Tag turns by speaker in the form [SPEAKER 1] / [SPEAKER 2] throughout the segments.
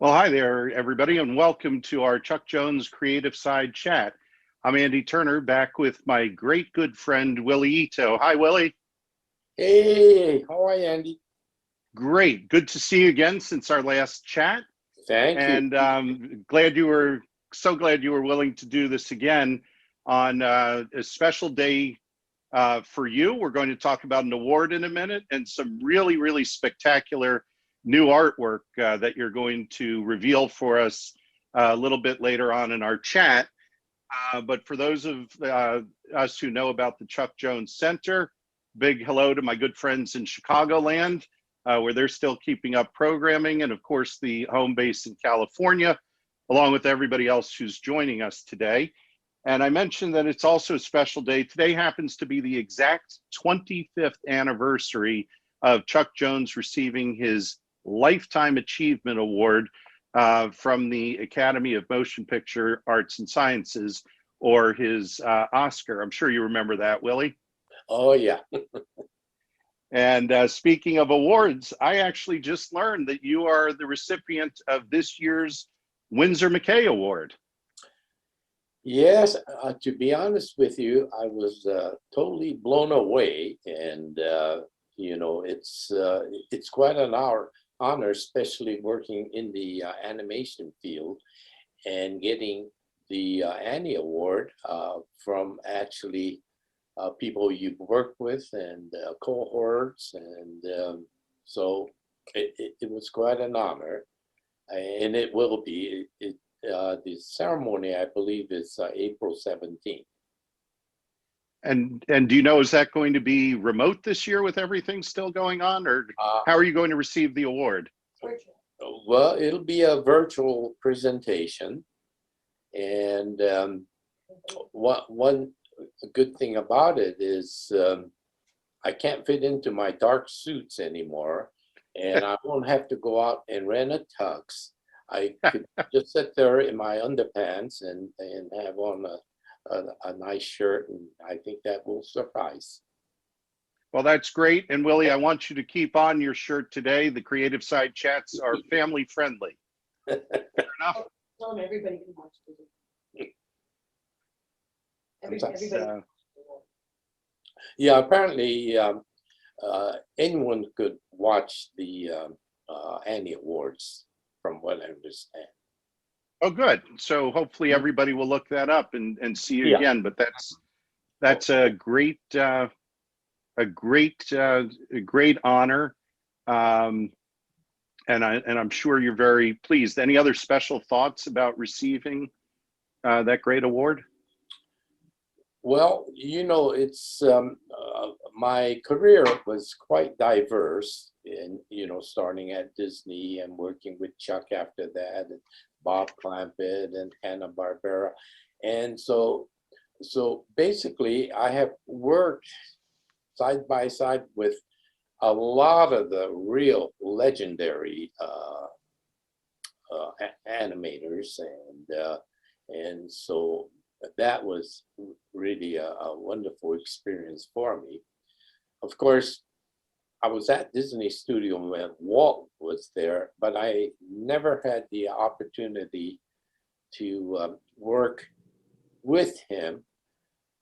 [SPEAKER 1] Well, hi there, everybody, and welcome to our Chuck Jones Creativeside Chat. I'm Andy Turner, back with my great good friend, Willie Ito. Hi, Willie.
[SPEAKER 2] Hey, how are you, Andy?
[SPEAKER 1] Great. Good to see you again since our last chat.
[SPEAKER 2] Thank you.
[SPEAKER 1] And glad you were willing to do this again on a special day for you. We're going to talk about an award in a minute and some really, really spectacular new artwork that you're going to reveal for us a little bit later on in our chat. But for those of us who know about the Chuck Jones Center, big hello to my good friends in Chicagoland, where they're still keeping up programming, and of course the home base in California, along with everybody else who's joining us today. And I mentioned that it's also a special day. Today happens to be the exact 25th anniversary of Chuck Jones receiving his Lifetime Achievement Award from the Academy of Motion Picture Arts and Sciences, or his Oscar. I'm sure you remember that, Willie.
[SPEAKER 2] Oh, yeah.
[SPEAKER 1] And speaking of awards, I actually just learned that you are the recipient of this year's Windsor McKay Award.
[SPEAKER 2] Yes, to be honest with you, I was totally blown away, and it's quite an honor, especially working in the animation field and getting the Annie Award from actually people you've worked with and cohorts, and so it was quite an honor, and it will be. The ceremony, I believe, is April 17th.
[SPEAKER 1] And do you know, is that going to be remote this year with everything still going on, or how are you going to receive the award?
[SPEAKER 2] Well, it'll be a virtual presentation, and one good thing about it is I can't fit into my dark suits anymore, and I won't have to go out and rent a tux. I could just sit there in my underpants and have on a nice shirt, and I think that will suffice.
[SPEAKER 1] Well, that's great. And Willie, I want you to keep on your shirt today. The Creativeside Chats are family friendly. Fair enough?
[SPEAKER 3] Tell them everybody can watch it. Everybody.
[SPEAKER 2] Yeah, apparently anyone could watch the Annie Awards, from what I understand.
[SPEAKER 1] Oh, good. So hopefully everybody will look that up and see you again. But that's a great honor, and I'm sure you're very pleased. Any other special thoughts about receiving that great award?
[SPEAKER 2] Well, it's my career was quite diverse, in starting at Disney and working with Chuck after that, and Bob Clampett and Hanna-Barbera, and so basically I have worked side by side with a lot of the real legendary animators, and so that was really a wonderful experience for me. Of course, I was at Disney Studio when Walt was there, but I never had the opportunity to work with him.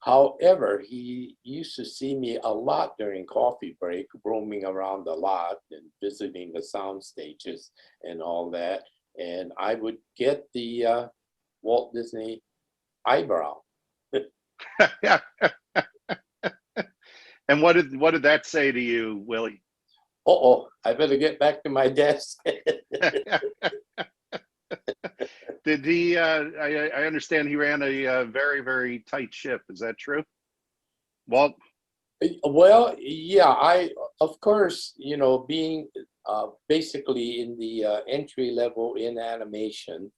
[SPEAKER 2] However, he used to see me a lot during coffee break, roaming around the lot and visiting the sound stages and all that. And I would get the Walt Disney eyebrow.
[SPEAKER 1] And what did that say to you, Willie?
[SPEAKER 2] Uh-oh, I better get back to my desk.
[SPEAKER 1] Did he? I understand he ran a very, very tight ship. Is that true? Walt?
[SPEAKER 2] Well, yeah, of course, being basically in the entry level in animation,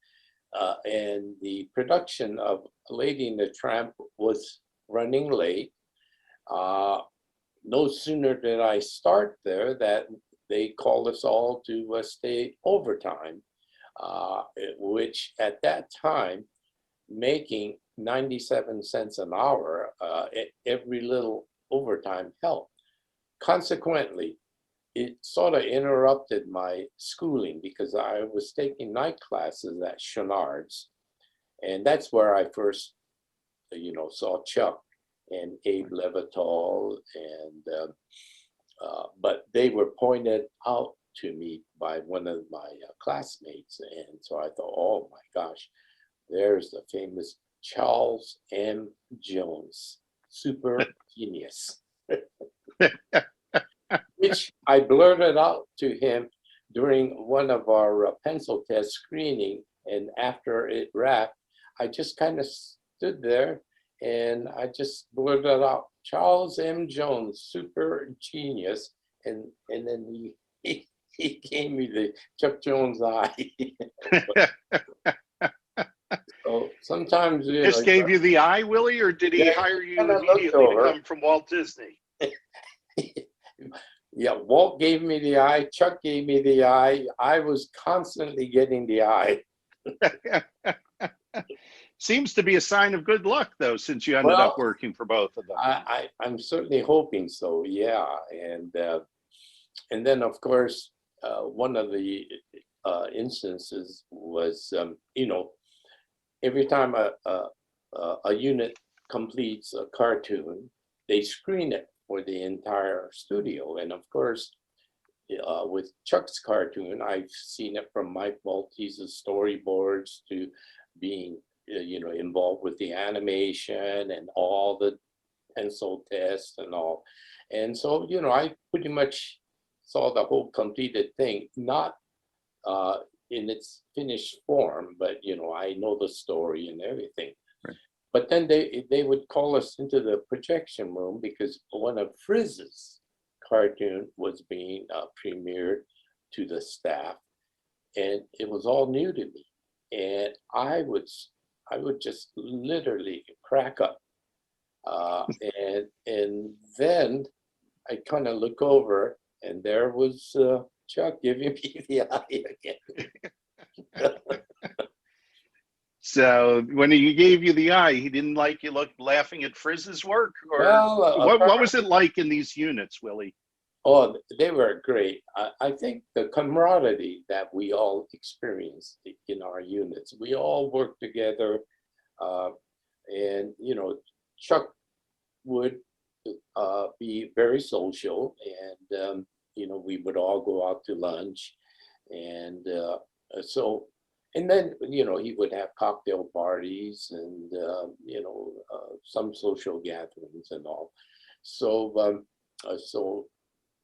[SPEAKER 2] and the production of Lady and the Tramp was running late. No sooner did I start there that they called us all to stay overtime, which at that time, making 97 cents an hour, every little overtime helped. Consequently, it sort of interrupted my schooling because I was taking night classes at Chenard's, and that's where I first, saw Chuck and Abe Levital, and but they were pointed out to me by one of my classmates, and so I thought, oh my gosh, there's the famous Charles M. Jones, super genius, which I blurted out to him during one of our pencil test screening, and after it wrapped, I just kind of stood there and I just blurted out, Charles M. Jones, super genius, and then he gave me the Chuck Jones eye. So sometimes,
[SPEAKER 1] Just gave you the eye, Willie, or did he
[SPEAKER 2] Yeah,
[SPEAKER 1] hire you
[SPEAKER 2] kinda looked
[SPEAKER 1] immediately to
[SPEAKER 2] over.
[SPEAKER 1] come from Walt Disney?
[SPEAKER 2] Yeah, Walt gave me the eye, Chuck gave me the eye. I was constantly getting the eye.
[SPEAKER 1] Seems to be a sign of good luck, though, since you ended up working for both of them.
[SPEAKER 2] I'm certainly hoping so, yeah. And then, of course, one of the instances was, every time a unit completes a cartoon, they screen it for the entire studio. And of course, with Chuck's cartoon, I've seen it from Mike Maltese's storyboards to being, involved with the animation and all the pencil tests and all. And so, I pretty much saw the whole completed thing, not in its finished form, but I know the story and everything.
[SPEAKER 1] Right.
[SPEAKER 2] But then they would call us into the projection room because one of Frizz's cartoon was being premiered to the staff, and it was all new to me, and I would just literally crack up, and then I kind of look over, and there was Chuck giving me the eye again.
[SPEAKER 1] So when he gave you the eye, he didn't like you laughing at Frizz's work? Or
[SPEAKER 2] Well,
[SPEAKER 1] what was it like in these units, Willie?
[SPEAKER 2] Oh, they were great. I think the camaraderie that we all experienced in our units, we all worked together, and Chuck would be very social, and we would all go out to lunch, and so, and then he would have cocktail parties and some social gatherings and all. So so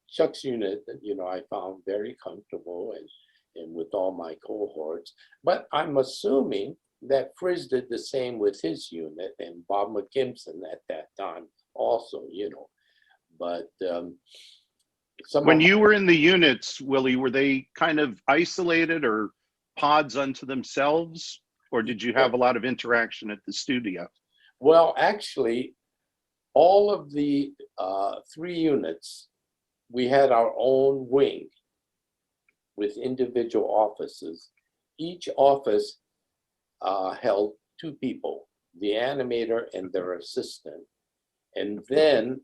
[SPEAKER 2] Chuck's unit, I found very comfortable and with all my cohorts. But I'm assuming that Frizz did the same with his unit, and Bob McKimson at that time also, But
[SPEAKER 1] When you were in the units, Willie, were they kind of isolated or pods unto themselves? Or did you have a lot of interaction at the studio?
[SPEAKER 2] Well, actually, all of the 3 units, we had our own wing with individual offices. Each office held 2 people, the animator and their assistant. And then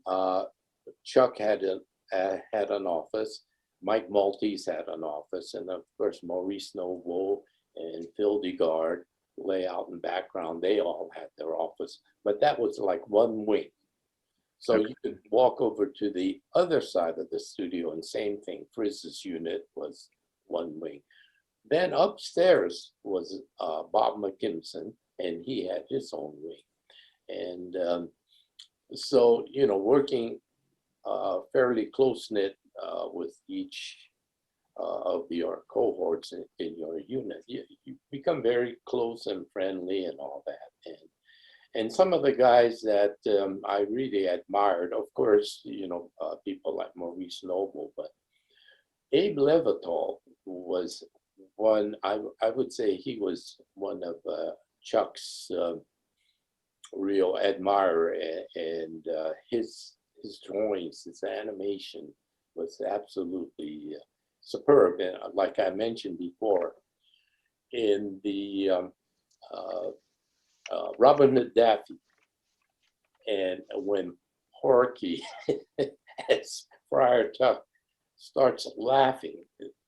[SPEAKER 2] Chuck had an office, Mike Maltese had an office, and of course Maurice Novo and Phil DeGard, layout and background, they all had their office. But that was like one wing. So you could walk over to the other side of the studio, and same thing, Frizz's unit was one wing. Then upstairs was Bob McKimson, and he had his own wing. And so, working fairly close-knit with each of your cohorts in your unit, you become very close and friendly and all that. And some of the guys that I really admired, of course, people like Maurice Noble, but Abe Levital was one, I would say he was one of Chuck's real admirer, and his drawings, his animation was absolutely superb. And like I mentioned before, in the Robin Hood Daffy, and when Porky as Friar Tuck starts laughing.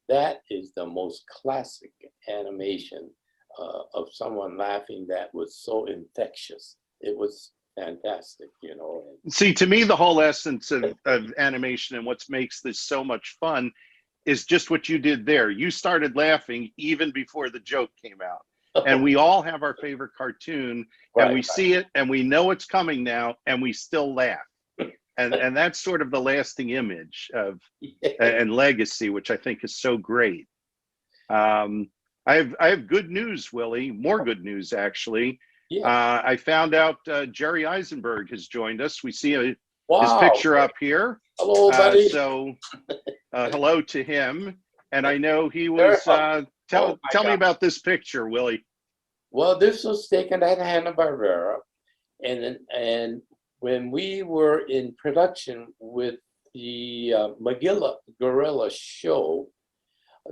[SPEAKER 2] That is the most classic animation of someone laughing that was so infectious. It was fantastic, you know.
[SPEAKER 1] See, to me, the whole essence of animation and what makes this so much fun is just what you did there. You started laughing even before the joke came out. And we all have our favorite cartoon, and we see it, and we know it's coming now, and we still laugh. And that's sort of the lasting image of and legacy, which I think is so great. I have good news, Willie. More good news, actually.
[SPEAKER 2] Yeah.
[SPEAKER 1] I found out Jerry Eisenberg has joined us. We see his
[SPEAKER 2] Wow.
[SPEAKER 1] picture up here.
[SPEAKER 2] Hello, buddy.
[SPEAKER 1] So hello to him. And I know he was, tell me about this picture, Willie.
[SPEAKER 2] Well, this was taken at Hanna-Barbera. And when we were in production with the Magilla Gorilla show,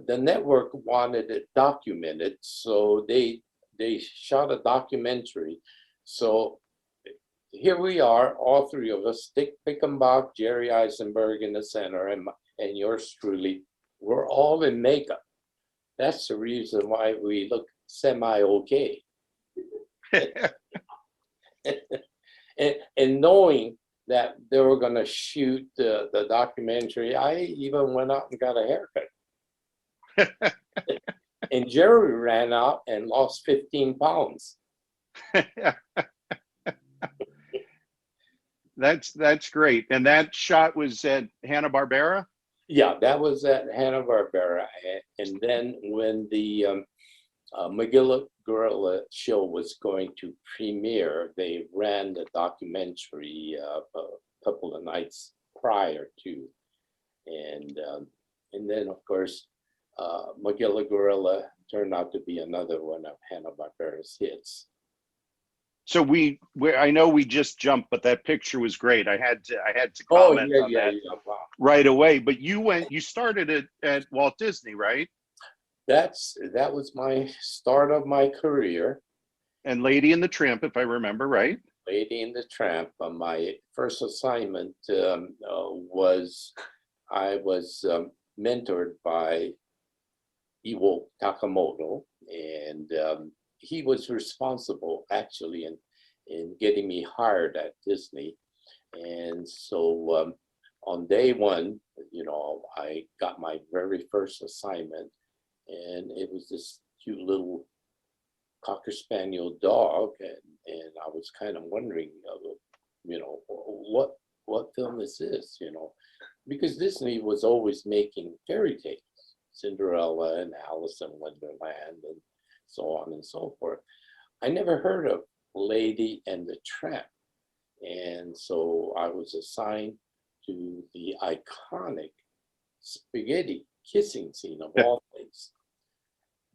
[SPEAKER 2] the network wanted it documented. So they shot a documentary. So here we are, all three of us, Dick Pickenbach, Jerry Eisenberg in the center, and yours truly. We're all in makeup. That's the reason why we look semi-okay. and knowing that they were going to shoot the documentary, I even went out and got a haircut. And Jerry ran out and lost 15 pounds.
[SPEAKER 1] That's great. And that shot was at Hanna-Barbera?
[SPEAKER 2] Yeah, that was at Hanna-Barbera. And then when the Magilla Gorilla show was going to premiere, they ran the documentary a couple of nights prior to. And then, of course, Magilla Gorilla turned out to be another one of Hanna-Barbera's hits.
[SPEAKER 1] So I know we just jumped, but that picture was great. I had to comment on that right away. But you started at Walt Disney, right?
[SPEAKER 2] That was my start of my career.
[SPEAKER 1] And Lady and the Tramp, if I remember right.
[SPEAKER 2] Lady and the Tramp. My first assignment was I was mentored by Iwo Takamoto, and he was responsible actually in getting me hired at Disney. And so on day one, you know, I got my very first assignment, and it was this cute little Cocker Spaniel dog, and I was kind of wondering, you know, what film is this, you know, because Disney was always making fairy tales, Cinderella and Alice in Wonderland, and so on and so forth. I never heard of Lady and the Tramp. And so I was assigned to the iconic spaghetti kissing scene of all things,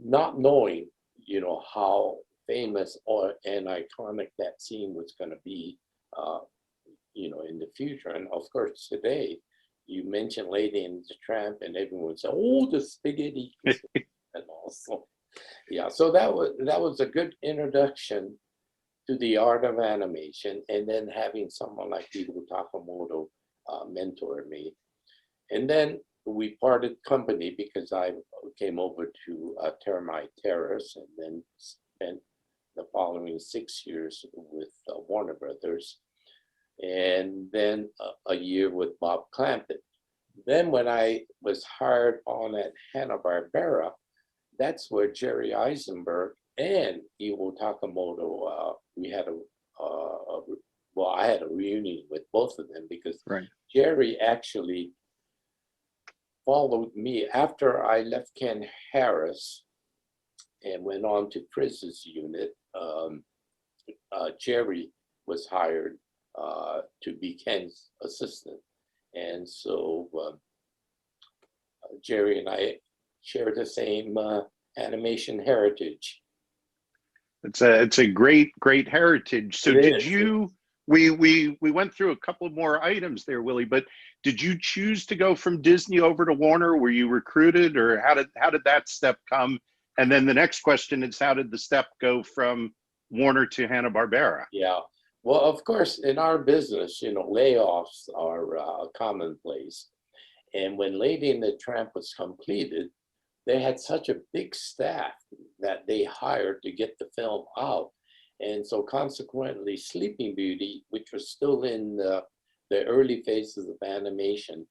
[SPEAKER 2] not knowing, you know, how famous and iconic that scene was going to be, you know, in the future. And of course, today, you mention Lady and the Tramp, and everyone said, "Oh, the spaghetti," and also, yeah. So that was a good introduction to the art of animation, and then having someone like Iwo Takamoto mentor me, and then we parted company because I came over to Termite Terrace, and then spent the following 6 years with Warner Brothers, and then a year with Bob Clampett. Then when I was hired on at Hanna-Barbera, that's where Jerry Eisenberg and Iwo Takamoto, we had I had a reunion with both of them, because Jerry actually followed me after I left Ken Harris and went on to Priz's unit. Jerry was hired to be Ken's assistant. And so Jerry and I share the same animation heritage.
[SPEAKER 1] It's a great heritage. So we went through a couple more items there, Willie, but did you choose to go from Disney over to Warner? Were you recruited, or how did that step come? And then the next question is, how did the step go from Warner to Hanna-Barbera?
[SPEAKER 2] Yeah. Well, of course, in our business, you know, layoffs are commonplace. And when Lady and the Tramp was completed, they had such a big staff that they hired to get the film out. And so consequently, Sleeping Beauty, which was still in the early phases of animation,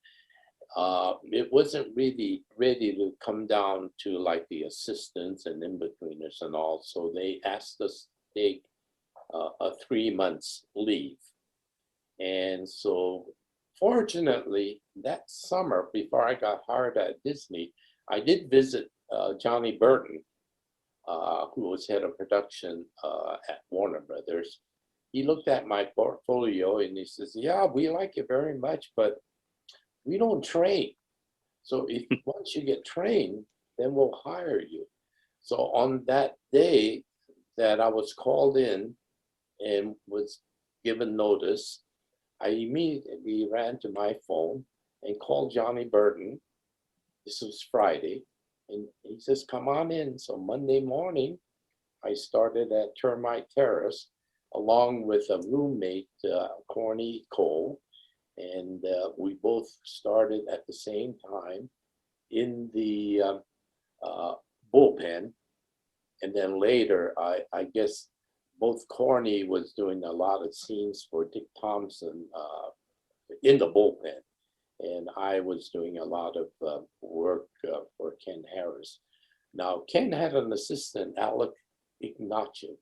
[SPEAKER 2] it wasn't really ready to come down to like the assistants and in-betweeners and all. So they asked us to take a 3 months leave. And so fortunately, that summer, before I got hired at Disney, I did visit Johnny Burton, who was head of production at Warner Brothers. He looked at my portfolio and he says, yeah, we like it very much, but we don't train. So if once you get trained, then we'll hire you. So on that day that I was called in and was given notice, I immediately ran to my phone and called Johnny Burton. This was Friday. And he says, come on in. So Monday morning, I started at Termite Terrace along with a roommate, Corny Cole. And we both started at the same time in the bullpen. And then later, I guess both Corny was doing a lot of scenes for Dick Thompson in the bullpen. And I was doing a lot of work for Ken Harris. Now, Ken had an assistant, Alec Ignacio,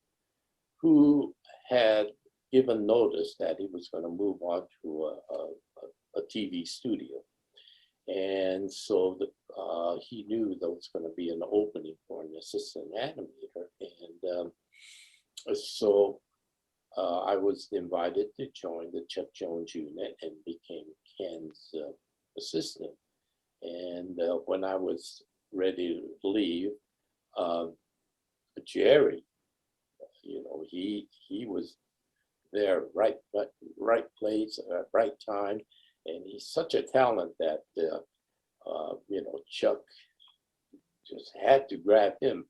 [SPEAKER 2] who had given notice that he was going to move on to a TV studio. And so he knew there was going to be an opening for an assistant animator. And so I was invited to join the Chuck Jones unit and became Ken's assistant. And when I was ready to leave, Jerry, you know, he was there, right place, right time, and he's such a talent that you know, Chuck just had to grab him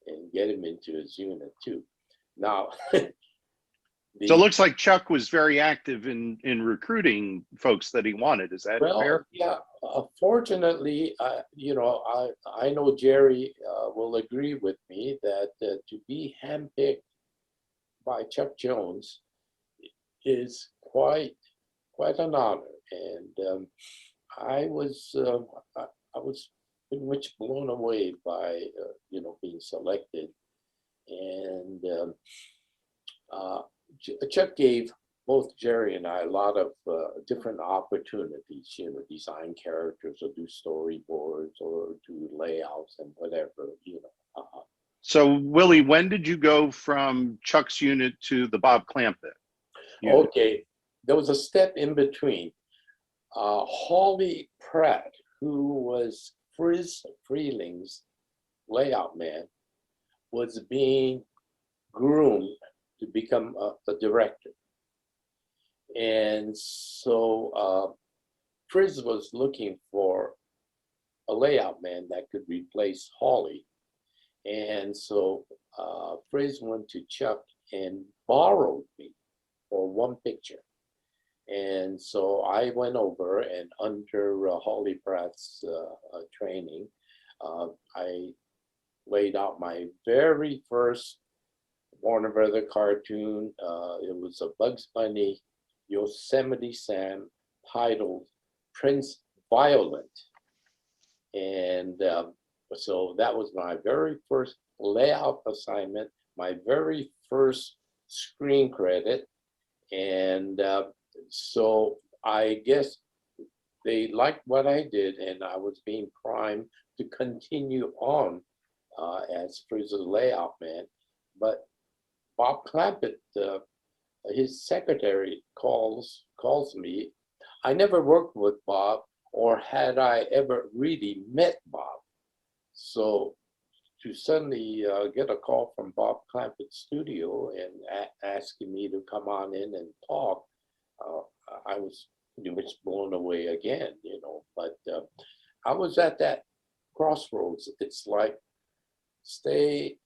[SPEAKER 2] and get him into his unit too. Now,
[SPEAKER 1] so it looks like Chuck was very active in recruiting folks that he wanted. Is that fair?
[SPEAKER 2] Yeah. Fortunately, you know, I know Jerry will agree with me that to be handpicked by Chuck Jones is quite an honor, and I was pretty much blown away by you know, being selected, and Chuck gave both Jerry and I a lot of different opportunities, you know, design characters or do storyboards or do layouts and whatever, you know.
[SPEAKER 1] So Willie, when did you go from Chuck's unit to the Bob Clampett unit?
[SPEAKER 2] Okay, there was a step in between. Hawley Pratt, who was Friz Freeling's layout man, was being groomed to become a director. And so Friz was looking for a layout man that could replace Hawley. And so Friz went to Chuck and borrowed me for one picture. And so I went over, and under Hawley Pratt's training, I laid out my very first Warner Brothers cartoon. It was a Bugs Bunny Yosemite Sam titled Prince Violent. And so that was my very first layout assignment, my very first screen credit. And so I guess they liked what I did, and I was being primed to continue on as Friz's layout man. But Bob Clampett, his secretary, calls me. I never worked with Bob, or had I ever really met Bob. So to suddenly get a call from Bob Clampett's studio and asking me to come on in and talk, I was pretty much blown away again, you know. But I was at that crossroads. It's like stay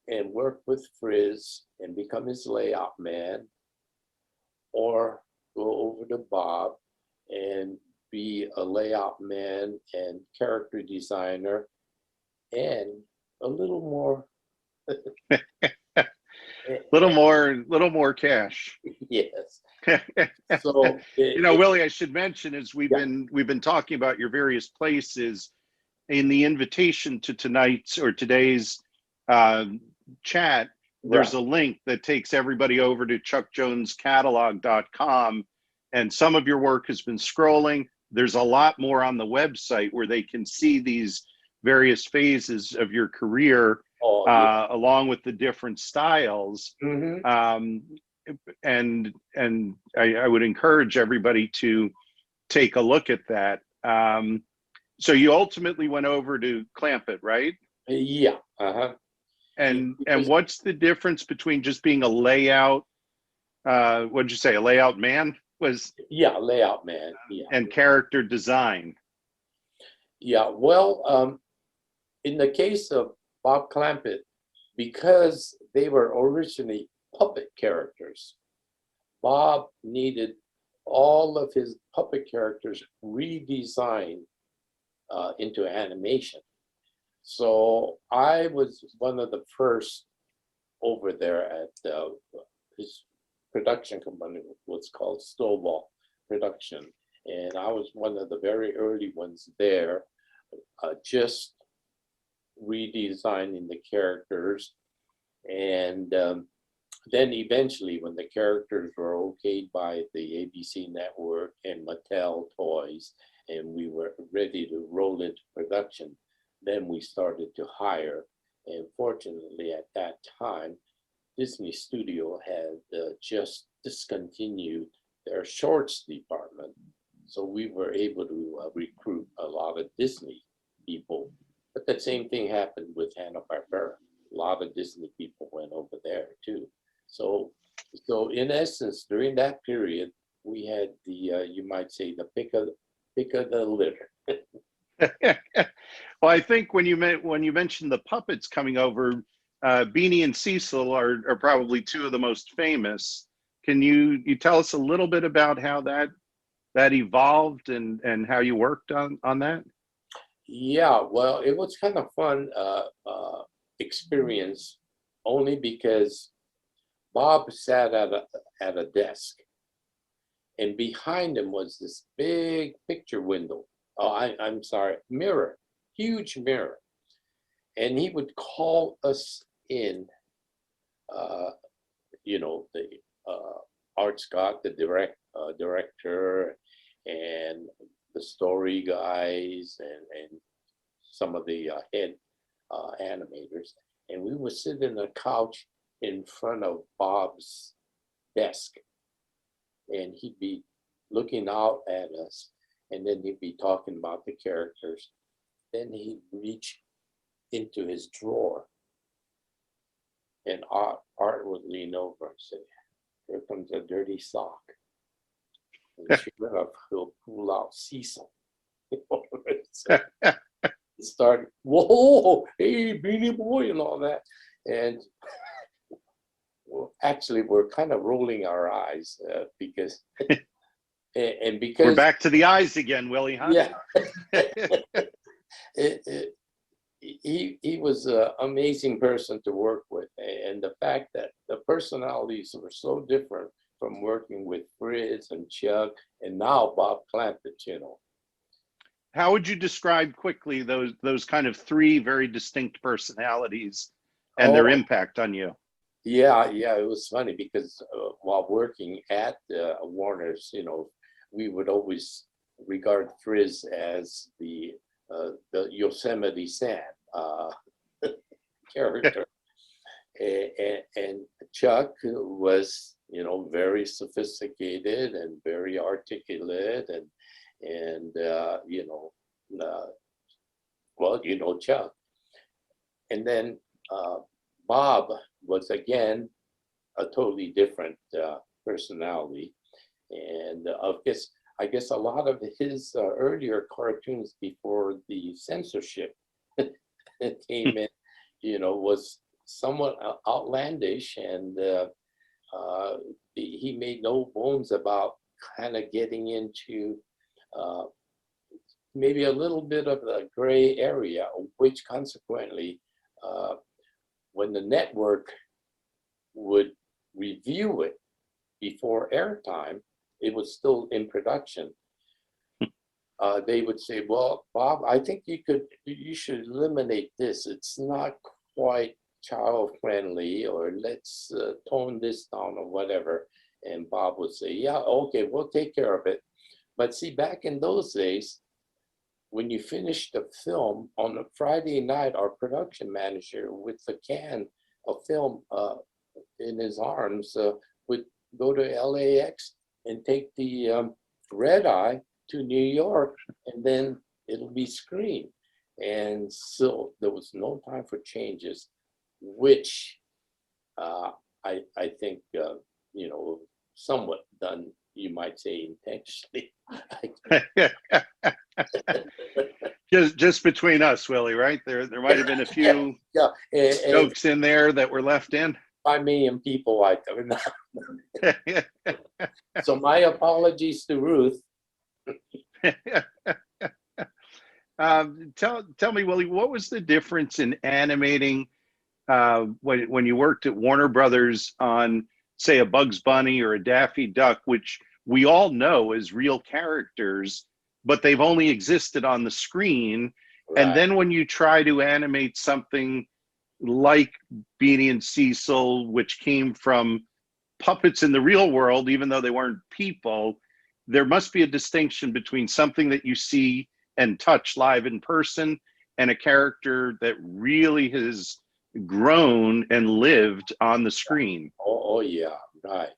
[SPEAKER 2] and work with Friz and become his layout man, or go over to Bob and be a layout man and character designer and a little more.
[SPEAKER 1] Little more cash.
[SPEAKER 2] Yes. So,
[SPEAKER 1] Willie, I should mention is we've
[SPEAKER 2] Yeah.
[SPEAKER 1] been talking about your various places in the invitation to tonight's or today's chat. There's
[SPEAKER 2] Right.
[SPEAKER 1] a link that takes everybody over to chuckjonescatalog.com, and some of your work has been scrolling. There's a lot more on the website where they can see these various phases of your career, along with the different styles.
[SPEAKER 2] Mhm.
[SPEAKER 1] And I would encourage everybody to take a look at that. So you ultimately went over to Clampett, right?
[SPEAKER 2] Yeah. Uh-huh.
[SPEAKER 1] And
[SPEAKER 2] Because-
[SPEAKER 1] what's the difference between just being a layout? What'd you say? A layout man
[SPEAKER 2] Yeah, layout man. Yeah.
[SPEAKER 1] and character design.
[SPEAKER 2] Yeah. Well, in the case of Bob Clampett, because they were originally puppet characters, Bob needed all of his puppet characters redesigned into animation. So I was one of the first over there at his production company, what's called Snowball Production. And I was one of the very early ones there, just redesigning the characters. And then eventually, when the characters were okayed by the ABC network and Mattel Toys, and we were ready to roll into production, then we started to hire. And fortunately, at that time, Disney Studio had just discontinued their shorts department. So we were able to recruit a lot of Disney people. But the same thing happened with Hanna-Barbera. A lot of Disney people went over there too. So in essence, during that period, we had the, you might say, the pick of the litter.
[SPEAKER 1] Well, I think when you mentioned the puppets coming over, Beany and Cecil are probably two of the most famous. Can you tell us a little bit about how that evolved and how you worked on that?
[SPEAKER 2] Yeah, well, it was kind of fun experience, only because Bob sat at a desk, and behind him was this big picture window. Oh, I'm sorry, mirror, huge mirror, and he would call us in. The Art Scott, the director, and the story guys, and some of the head animators, and we would sit in a couch in front of Bob's desk, and he'd be looking out at us, and then he'd be talking about the characters. Then he'd reach into his drawer, and Art would lean over and say, "Here comes a dirty sock." And sure enough, he'll pull out Cecil. Started, whoa, hey, Beanie Boy, and all that. And well, actually, we're kind of rolling our eyes because, and because
[SPEAKER 1] we're back to the eyes again, Willie, huh?
[SPEAKER 2] Yeah, he was an amazing person to work with, and the fact that the personalities were so different from working with Fritz and Chuck, and now Bob Clampett,
[SPEAKER 1] How would you describe quickly those kind of three very distinct personalities and their impact on you?
[SPEAKER 2] Yeah, it was funny because while working at Warner's, we would always regard Frizz as the Yosemite Sam character, and Chuck was, very sophisticated and very articulate, and Chuck, and then Bob was again a totally different personality, and I guess a lot of his earlier cartoons before the censorship came in, was somewhat outlandish, and he made no bones about kind of getting into uh, maybe a little bit of the gray area, which consequently, when the network would review it before airtime, it was still in production. They would say, "Well, Bob, I think you should eliminate this. It's not quite child friendly, or let's tone this down or whatever." And Bob would say, "Yeah, okay, we'll take care of it." But see, back in those days, when you finished the film on a Friday night, our production manager with the can of film in his arms would go to LAX and take the red eye to New York, and then it'll be screened. And so there was no time for changes, which I think, somewhat done, you might say intentionally.
[SPEAKER 1] Just between us, Willie, right? There might have been a few
[SPEAKER 2] Yeah, and
[SPEAKER 1] jokes in there that were left in.
[SPEAKER 2] 5 million people, I don't. So my apologies to Ruth.
[SPEAKER 1] Tell me, Willie, what was the difference in animating when you worked at Warner Brothers on, say, a Bugs Bunny or a Daffy Duck, which we all know as real characters, but they've only existed on the screen.
[SPEAKER 2] Right.
[SPEAKER 1] And then when you try to animate something like Beany and Cecil, which came from puppets in the real world, even though they weren't people, there must be a distinction between something that you see and touch live in person and a character that really has grown and lived on the screen.
[SPEAKER 2] Oh yeah, right.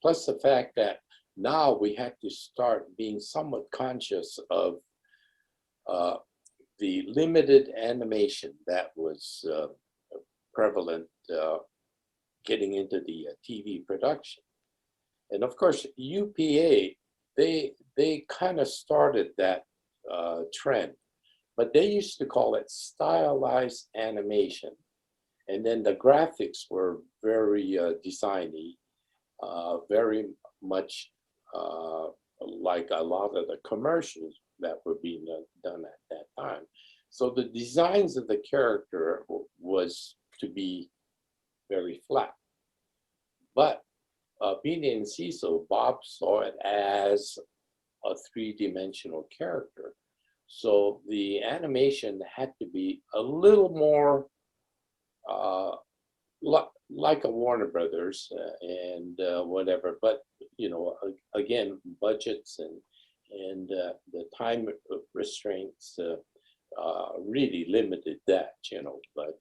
[SPEAKER 2] Plus the fact that now we had to start being somewhat conscious of the limited animation that was prevalent getting into the TV production. And of course, UPA, they kind of started that trend, but they used to call it stylized animation. And then the graphics were very designy, very much like a lot of the commercials that were being done at that time. So the designs of the character was to be very flat. But Beany and Cecil, Bob saw it as a three-dimensional character. So the animation had to be a little more like a Warner Brothers and whatever, but again, budgets and the time restraints really limited that, But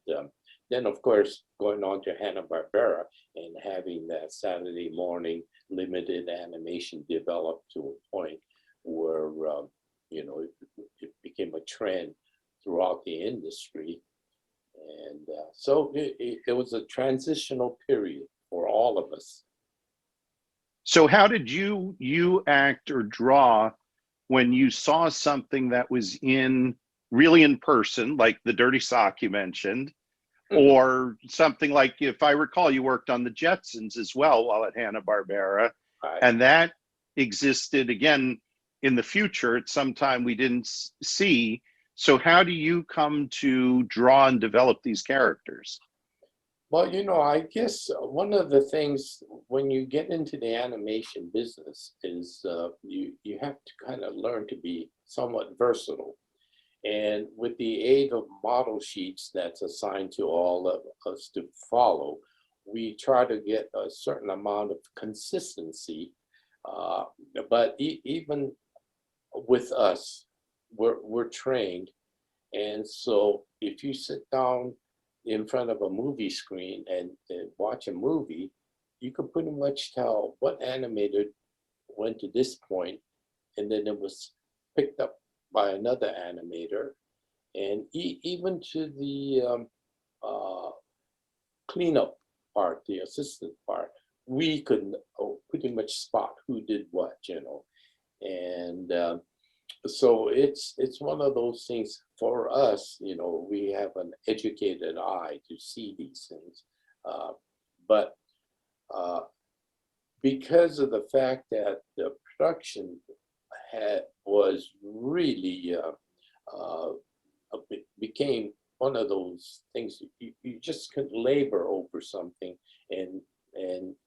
[SPEAKER 2] then, of course, going on to Hanna-Barbera and having that Saturday morning limited animation developed to a point where it became a trend throughout the industry. And so it was a transitional period for all of us.
[SPEAKER 1] So how did you act or draw when you saw something that was really in person, like the dirty sock you mentioned, or something like, if I recall, you worked on the Jetsons as well while at Hanna-Barbera,
[SPEAKER 2] Right.
[SPEAKER 1] and that existed again in the future at some time we didn't see. So how do you come to draw and develop these characters?
[SPEAKER 2] Well, I guess one of the things when you get into the animation business is you have to kind of learn to be somewhat versatile. And with the aid of model sheets that's assigned to all of us to follow, we try to get a certain amount of consistency. But even with us, we're trained. And so if you sit down in front of a movie screen and watch a movie, you can pretty much tell what animator went to this point, and then it was picked up by another animator, and even to the cleanup part, the assistant part, we could pretty much spot who did what, and so it's one of those things for us. We have an educated eye to see these things, but because of the fact that the production was really became one of those things you just could labor over something and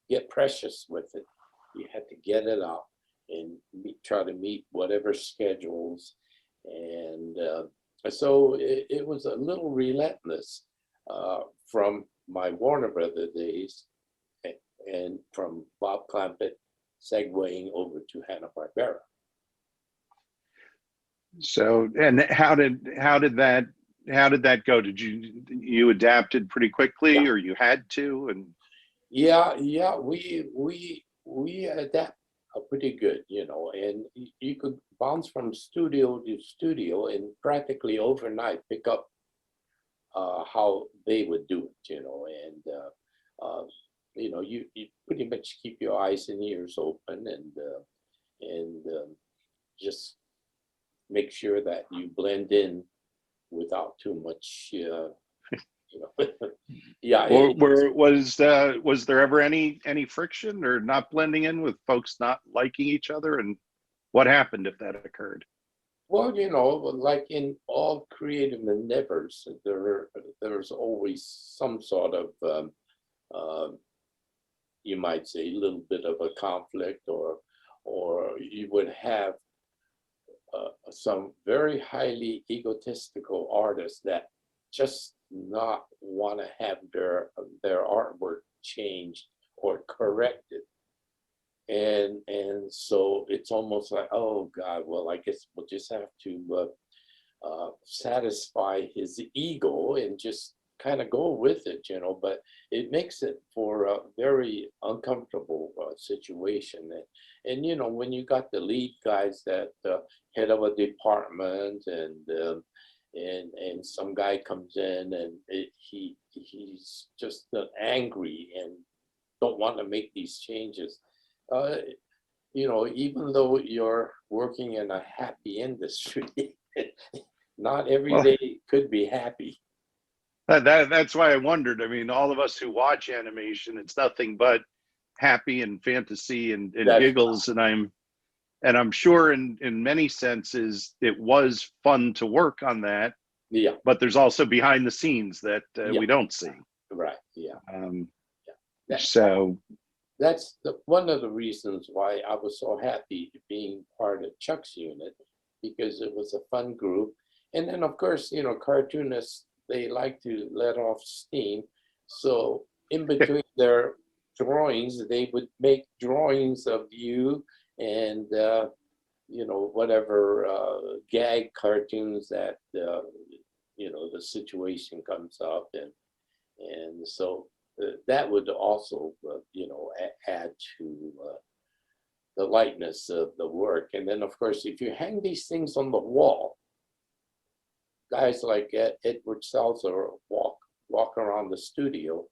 [SPEAKER 2] get precious with it. You had to get it out and try to meet whatever schedules. And so it was a little relentless from my Warner Brother days and from Bob Clampett segueing over to Hanna-Barbera.
[SPEAKER 1] So, and how did that go? Did you adapted pretty quickly, or you had to? And
[SPEAKER 2] yeah, we adapt pretty good, you know, and you could bounce from studio to studio and practically overnight pick up how they would do it, you know, and you know, you pretty much keep your eyes and ears open and just make sure that you blend in without too much, you know. Yeah.
[SPEAKER 1] was there ever any friction or not blending in with folks not liking each other? And what happened if that occurred?
[SPEAKER 2] Well, you know, like in all creative endeavors, there's always some sort of, you might say, a little bit of a conflict, or you would have some very highly egotistical artists that just not want to have their artwork changed or corrected. And so it's almost like, oh God, well, I guess we'll just have to satisfy his ego and just kind of go with it, you know. But it makes it for a very uncomfortable situation. And you know, when you got the lead guys that head of a department and some guy comes in and he's just angry and don't want to make these changes. You know, even though you're working in a happy industry, not every day could be happy.
[SPEAKER 1] That's why I wondered. I mean, all of us who watch animation, it's nothing but happy and fantasy and giggles, and I'm sure in many senses it was fun to work on that.
[SPEAKER 2] Yeah.
[SPEAKER 1] But there's also behind the scenes that we don't see.
[SPEAKER 2] Right. Yeah.
[SPEAKER 1] So
[SPEAKER 2] that's one of the reasons why I was so happy being part of Chuck's unit, because it was a fun group. And then, of course, you know, cartoonists, they like to let off steam. So in between their drawings, they would make drawings of you and, you know, whatever gag cartoons that, you know, the situation comes up. And so that would also, you know, add to the lightness of the work. And then, of course, if you hang these things on the wall, guys like Edward Salzer walk around the studio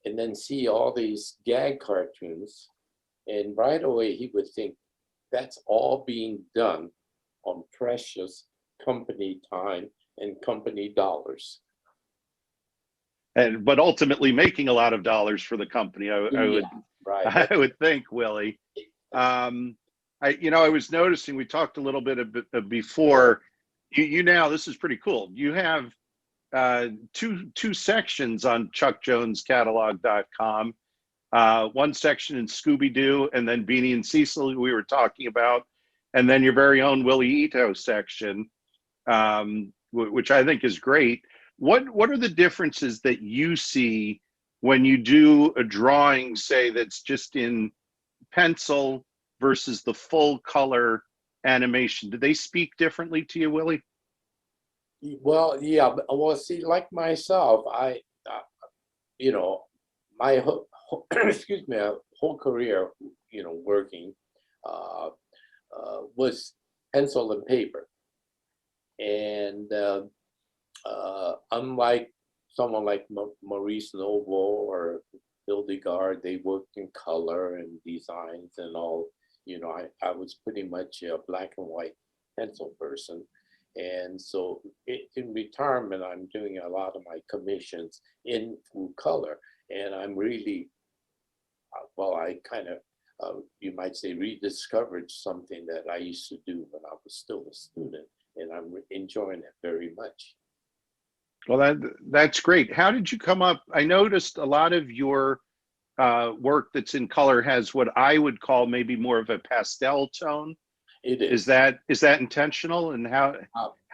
[SPEAKER 2] and then see all these gag cartoons, and right away he would think that's all being done on precious company time and company dollars.
[SPEAKER 1] but ultimately making a lot of dollars for the company. I would think, Willie. I was noticing, we talked a little bit before. You now, this is pretty cool. You have two sections on ChuckJonesCatalog.com. One section in Scooby-Doo, and then Beany and Cecil, we were talking about, and then your very own Willie Ito section, which I think is great. What are the differences that you see when you do a drawing, say, that's just in pencil versus the full color animation? Do they speak differently to you, Willie?
[SPEAKER 2] Well, yeah. Well, see, like myself, you know, my whole, excuse me, whole career, you know, working was pencil and paper. And unlike someone like Maurice Noble or Bill DeGard, they worked in color and designs and all. You know, I was pretty much a black and white pencil person. And so in retirement, I'm doing a lot of my commissions in full color. And I'm really, well, I kind of you might say, rediscovered something that I used to do when I was still a student, and I'm enjoying it very much.
[SPEAKER 1] Well, that's great. How did you come up? I noticed a lot of your work that's in color has what I would call maybe more of a pastel tone.
[SPEAKER 2] It is.
[SPEAKER 1] Is that intentional? And how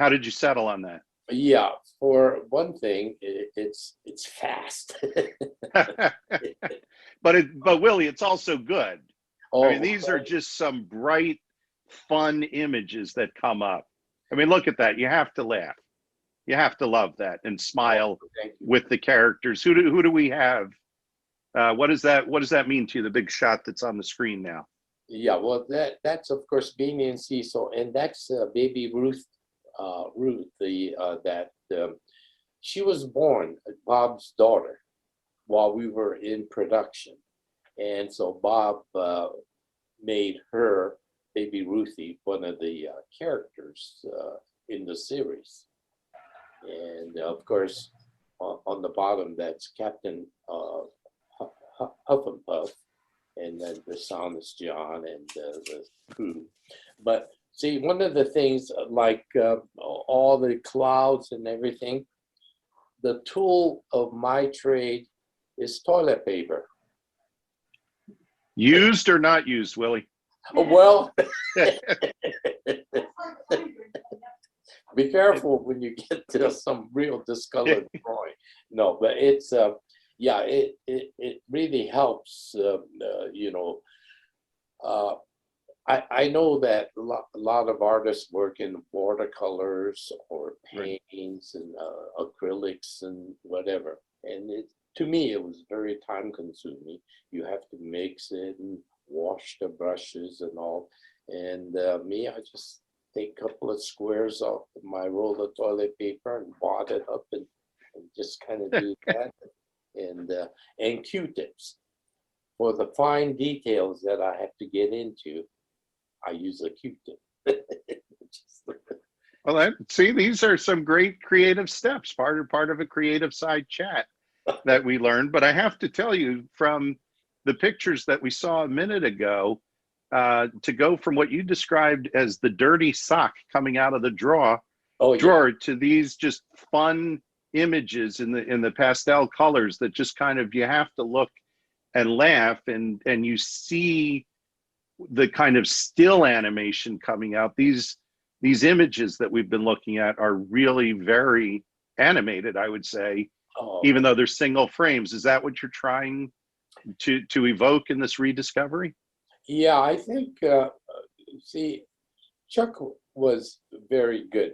[SPEAKER 1] did you settle on that?
[SPEAKER 2] Yeah, for one thing, it's fast.
[SPEAKER 1] But Willie, it's also good.
[SPEAKER 2] Oh,
[SPEAKER 1] I mean, these are just some bright, fun images that come up. I mean, look at that. You have to laugh. You have to love that and smile with the characters. Who do we have? What does that mean to you? The big shot that's on the screen now.
[SPEAKER 2] Yeah, well, that's of course Beany and Cecil, and that's baby Ruth. She was born, Bob's daughter, while we were in production, and so Bob made her, baby Ruthie, one of the characters in the series. And of course, on the bottom, that's Captain Huff and Puff, and then the Psalmist John and the crew. But see, one of the things, like all the clouds and everything, the tool of my trade is toilet paper.
[SPEAKER 1] Used or not used, Willie?
[SPEAKER 2] Well, be careful when you get to some real discolored drawing. No, but it's yeah, it really helps. You know, I know that a lot of artists work in watercolors or paints and acrylics and whatever, and to me it was very time consuming. You have to mix it and wash the brushes and all, and me, I just take a couple of squares off my roll of toilet paper and wad it up and just kind of do that, and Q-tips for the fine details that I have to get into. I use a Q-tip.
[SPEAKER 1] Well, see, these are some great creative steps, part of a Creativeside Chat that we learned. But I have to tell you, from the pictures that we saw a minute ago, to go from what you described as the dirty sock coming out of the drawer to these just fun images in the pastel colors that just kind of, you have to look and laugh, and you see the kind of still animation coming out. These images that we've been looking at are really very animated, I would say, even though they're single frames. Is that what you're trying to evoke in this rediscovery?
[SPEAKER 2] Yeah, I think, see, Chuck was very good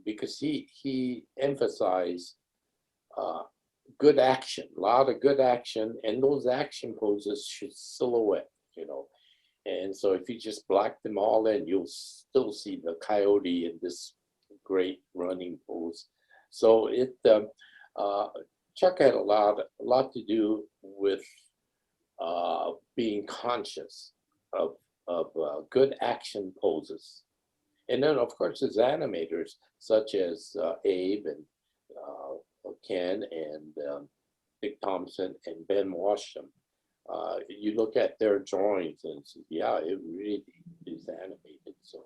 [SPEAKER 2] because he emphasized good action, a lot of good action, and those action poses should silhouette, you know. And so if you just black them all in, you'll still see the coyote in this great running pose. So Chuck had a lot to do with being conscious of good action poses. And then of course his animators such as Abe and Ken and Dick Thompson and Ben Washam, you look at their drawings and yeah, it really is animated. So.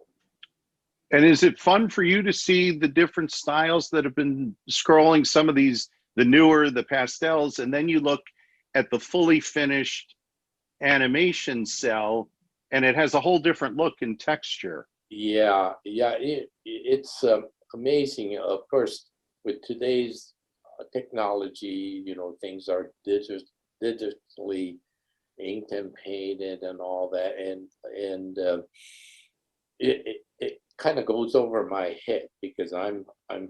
[SPEAKER 1] And is it fun for you to see the different styles that have been scrolling, some of these, the pastels, and then you look at the fully finished animation cell and it has a whole different look and texture?
[SPEAKER 2] Yeah, it's amazing. Of course, with today's technology, you know, things are digitally inked and painted and all that, and it kind of goes over my head because I'm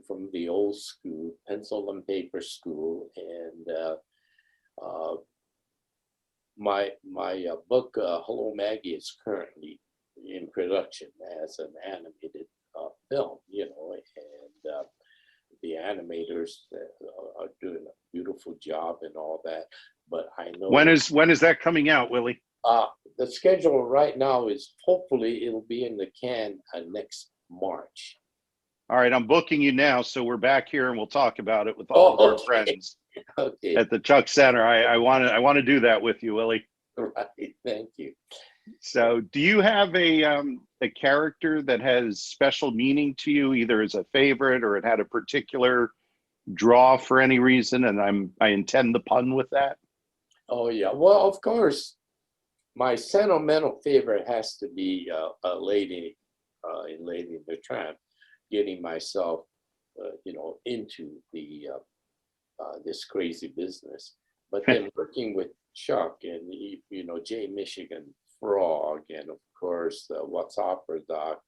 [SPEAKER 2] from the old school, pencil and paper school, and my book Hello Maggie is currently in production as an animated film, you know, and the animators are doing a beautiful job and all that. But I know
[SPEAKER 1] when is that coming out, Willie?
[SPEAKER 2] The schedule right now is hopefully it'll be in the can next March.
[SPEAKER 1] All right, I'm booking you now, so we're back here and we'll talk about it with all of our friends
[SPEAKER 2] Okay.
[SPEAKER 1] at the Chuck Center. I want to do that with you, Willie.
[SPEAKER 2] Right. Thank you.
[SPEAKER 1] So, do you have a character that has special meaning to you, either as a favorite or it had a particular draw for any reason? And I intend the pun with that.
[SPEAKER 2] Oh yeah. Well, of course, my sentimental favorite has to be a lady in Lady and the Tramp, getting myself, into the this crazy business. But then working with Chuck and J. Michigan Frog, and of course What's Opera Doc,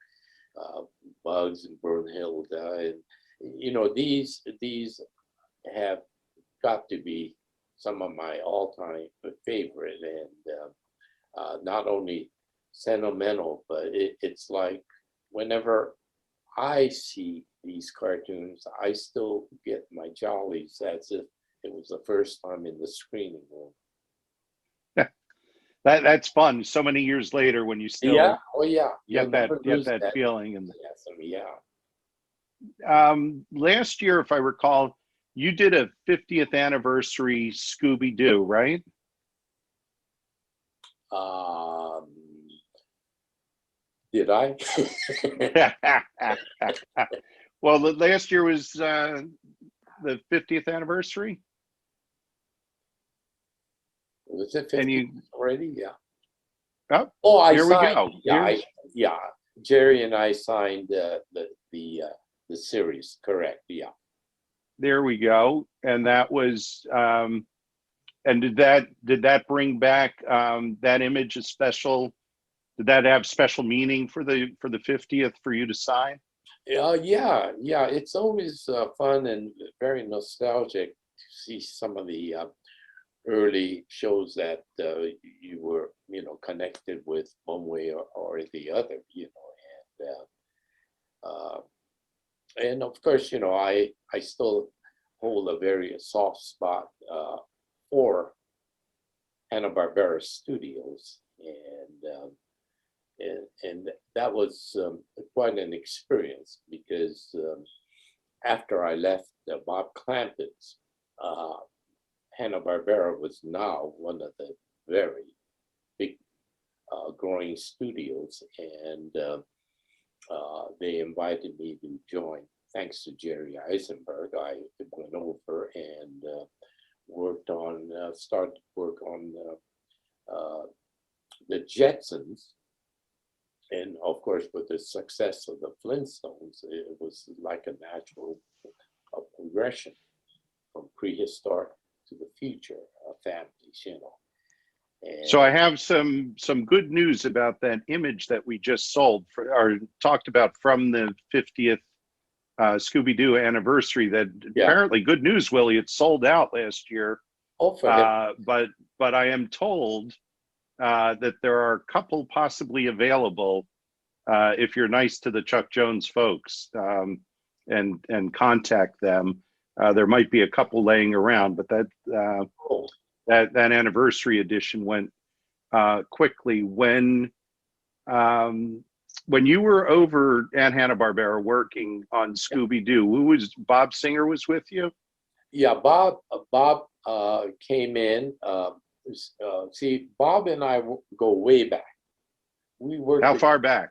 [SPEAKER 2] Bugs and Brunhilde, and these have got to be some of my all-time favorite, and not only sentimental, but it's like whenever I see these cartoons, I still get my jollies as if it was the first time in the screening room.
[SPEAKER 1] That's fun. So many years later, when you still
[SPEAKER 2] Yeah. Oh yeah.
[SPEAKER 1] get that feeling. And
[SPEAKER 2] Yes. Yeah.
[SPEAKER 1] last year, if I recall, you did a 50th anniversary Scooby-Doo, right?
[SPEAKER 2] Did I?
[SPEAKER 1] Well, the last year was the 50th anniversary.
[SPEAKER 2] Was it
[SPEAKER 1] And
[SPEAKER 2] 50
[SPEAKER 1] you,
[SPEAKER 2] already? Yeah.
[SPEAKER 1] oh,
[SPEAKER 2] I
[SPEAKER 1] here we
[SPEAKER 2] signed.
[SPEAKER 1] go.
[SPEAKER 2] Yeah. Yeah. Jerry and I signed the series. Correct. Yeah.
[SPEAKER 1] There we go. And that was, and did that bring back that image a special? Did that have special meaning for the 50th for you to sign?
[SPEAKER 2] Yeah. It's always fun and very nostalgic to see some of the early shows that you were, connected with one way or the other, and of course, I still hold a very soft spot for Hanna-Barbera Studios, and that was quite an experience because after I left Bob Clampett's, Hanna-Barbera was now one of the very big growing studios, and they invited me to join. Thanks to Jerry Eisenberg, I went over and started work on the Jetsons. And of course, with the success of the Flintstones, it was like a natural progression from prehistoric to the future families, And
[SPEAKER 1] So I have some good news about that image that we just sold or talked about from the 50th Scooby-Doo anniversary. That apparently, good news, Willie, it sold out last year.
[SPEAKER 2] Oh,
[SPEAKER 1] but I am told that there are a couple possibly available if you're nice to the Chuck Jones folks and contact them. There might be a couple laying around, but that anniversary edition went quickly. When you were over at Hanna-Barbera working on Scooby-Doo, who was Bob Singer was with you?
[SPEAKER 2] Yeah, Bob came in. See, Bob and I go way back. We worked.
[SPEAKER 1] How far back?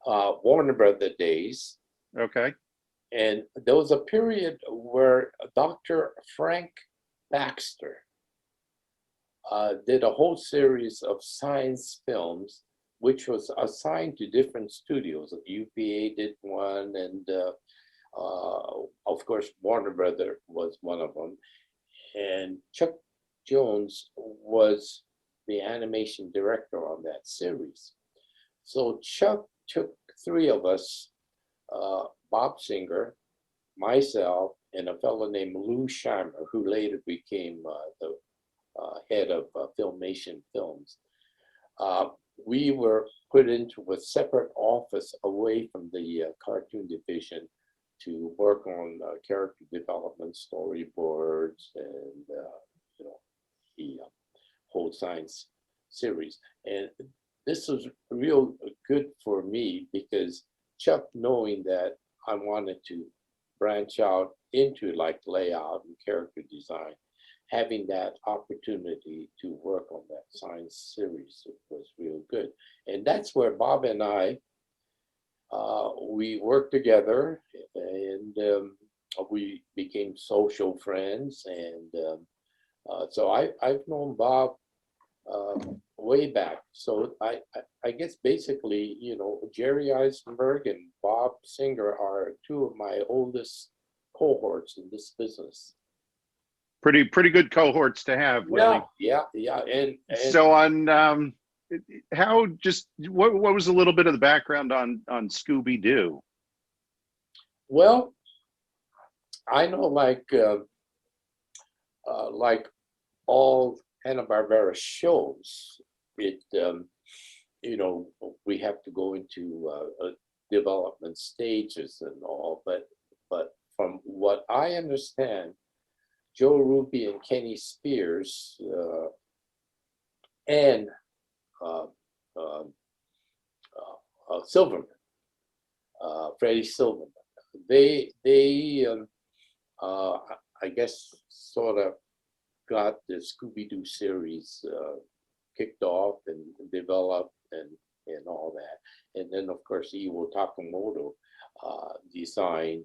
[SPEAKER 2] Warner Brother days.
[SPEAKER 1] Okay.
[SPEAKER 2] And there was a period where Dr. Frank Baxter did a whole series of science films, which was assigned to different studios. UPA did one, and of course, Warner Brother was one of them. And Chuck Jones was the animation director on that series. So Chuck took three of us, Bob Singer, myself, and a fellow named Lou Scheimer, who later became the head of Filmation Films. We were put into a separate office away from the cartoon division to work on character development, storyboards, and the whole science series. And this was real good for me because Chuck, knowing that I wanted to branch out into like layout and character design, having that opportunity to work on that science series was real good. And that's where Bob and I, we worked together, and we became social friends. And so I've known Bob way back. So I guess basically, you know, Jerry Eisenberg and Bob Singer are two of my oldest cohorts in this business.
[SPEAKER 1] Pretty good cohorts to have, Willie.
[SPEAKER 2] Yeah. And
[SPEAKER 1] So on how just what was a little bit of the background on Scooby-Doo?
[SPEAKER 2] well, I know like all Hanna-Barbera shows, it you know, we have to go into development stages and all, but from what I understand, Joe Ruby and Kenny Spears and Silverman, Freddie Silverman, they I guess sort of got the Scooby-Doo series kicked off and developed and all that. And then of course Iwo Takamoto designed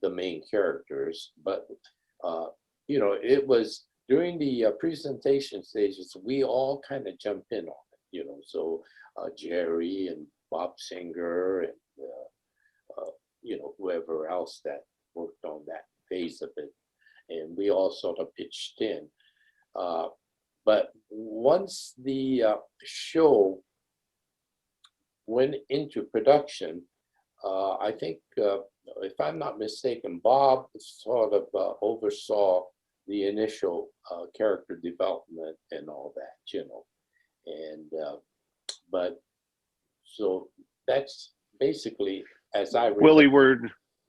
[SPEAKER 2] the main characters. But you know, it was during the presentation stages, we all kind of jumped in on it, you know. So Jerry and Bob Singer and you know, whoever else that worked on that phase of it, and we all sort of pitched in. But once the show went into production, I think, if I'm not mistaken, Bob sort of oversaw the initial character development and all that, you know. And but so that's basically, as I remember.
[SPEAKER 1] Willie,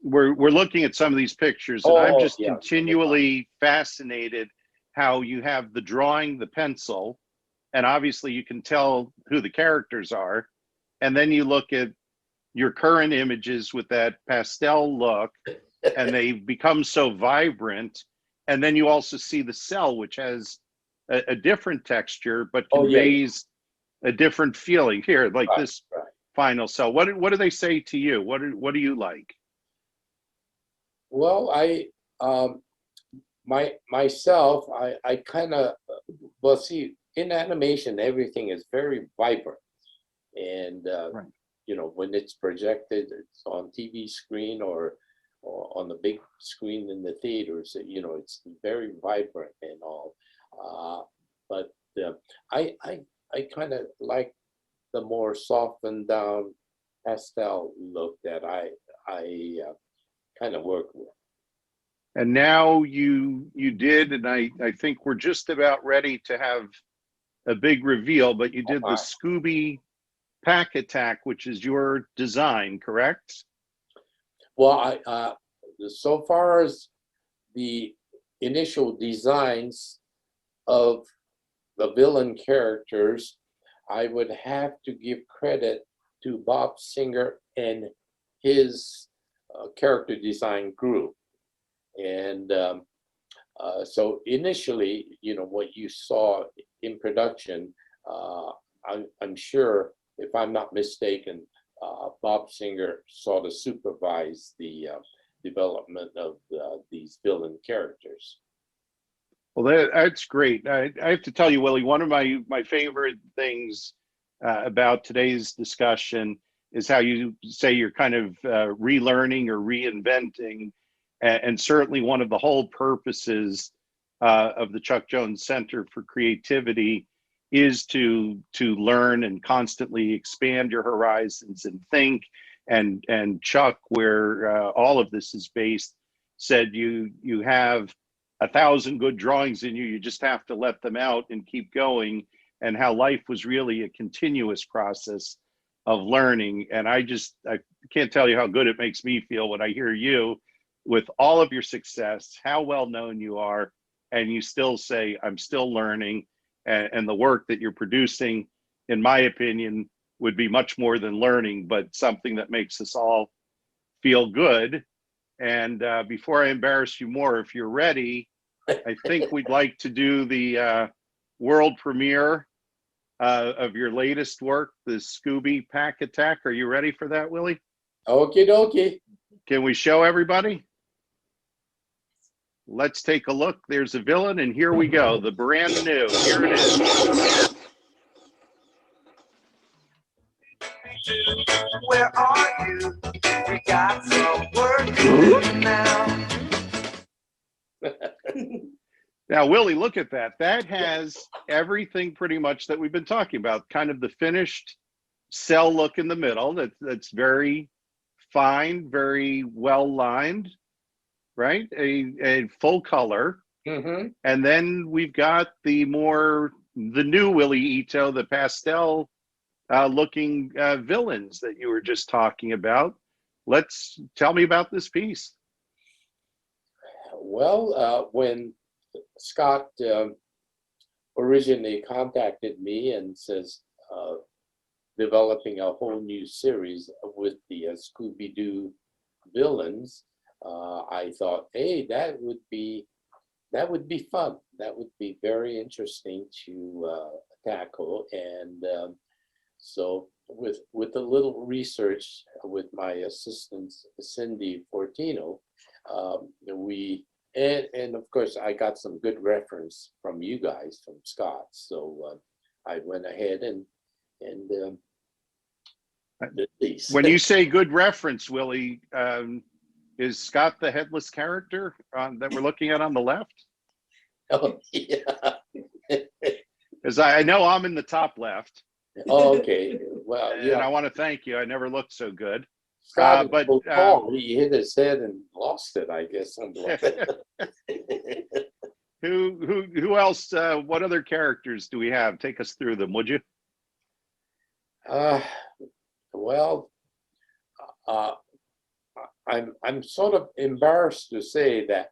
[SPEAKER 1] we're looking at some of these pictures, and I'm just
[SPEAKER 2] Yeah.
[SPEAKER 1] continually fascinated how you have the drawing, the pencil, and obviously you can tell who the characters are, and then you look at your current images with that pastel look, and they become so vibrant, and then you also see the cell, which has a different texture but conveys a different feeling here, like this final cell. What do they say to you? What do you like?
[SPEAKER 2] Well, myself, I kind of, well, see, in animation, everything is very vibrant. And, you know, when it's projected, it's on TV screen or on the big screen in the theaters, you know, it's very vibrant and all. But I kind of like the more softened down pastel look that I kind of work with.
[SPEAKER 1] And now you did, and I think we're just about ready to have a big reveal, but you did the Scooby Pack Attack, which is your design, correct?
[SPEAKER 2] Well, so far as the initial designs of the villain characters, I would have to give credit to Bob Singer and his character design group. And so initially, you know, what you saw in production, I'm sure, if I'm not mistaken, Bob Singer sort of supervised the development of these villain characters.
[SPEAKER 1] Well, that's great. I have to tell you, Willie, one of my favorite things about today's discussion is how you say you're kind of relearning or reinventing, and certainly one of the whole purposes of the Chuck Jones Center for Creativity is to learn and constantly expand your horizons and think. And Chuck, where all of this is based, said you have 1,000 good drawings in you. You just have to let them out and keep going. And how life was really a continuous process of learning. And I can't tell you how good it makes me feel when I hear you, with all of your success, how well known you are, and you still say, I'm still learning. And the work that you're producing, in my opinion, would be much more than learning, but something that makes us all feel good. And before I embarrass you more, if you're ready, I think we'd like to do the world premiere of your latest work, the Scooby Pack Attack. Are you ready for that, Willie?
[SPEAKER 2] Okie dokie.
[SPEAKER 1] Can we show everybody? Let's take a look. There's a villain, and here we go. The brand new. Here it is.
[SPEAKER 4] Where are you? We got some work to do now.
[SPEAKER 1] Now, Willie, look at that. That has everything pretty much that we've been talking about. Kind of the finished cell look in the middle. That's very fine, very well lined, right? A full color.
[SPEAKER 2] Mm-hmm.
[SPEAKER 1] And then we've got the new Willie Ito, the pastel looking villains that you were just talking about. Tell me about this piece.
[SPEAKER 2] Well, when Scott originally contacted me and says developing a whole new series with the Scooby-Doo villains, I thought, hey, that would be fun. That would be very interesting to tackle. And so with a little research with my assistant Cindy Fortino, and of course I got some good reference from you guys, from Scott. So I went ahead and did these.
[SPEAKER 1] When you say good reference, Willie, is Scott the headless character that we're looking at on the left?
[SPEAKER 2] Oh, yeah.
[SPEAKER 1] Because I know I'm in the top left.
[SPEAKER 2] Oh, okay. Well,
[SPEAKER 1] And
[SPEAKER 2] yeah.
[SPEAKER 1] I want to thank you. I never looked so good.
[SPEAKER 2] Scott is
[SPEAKER 1] but,
[SPEAKER 2] so tall, he hit his head and lost it, I guess. Something like that.
[SPEAKER 1] Who else? What other characters do we have? Take us through them, would you?
[SPEAKER 2] Well, I'm sort of embarrassed to say that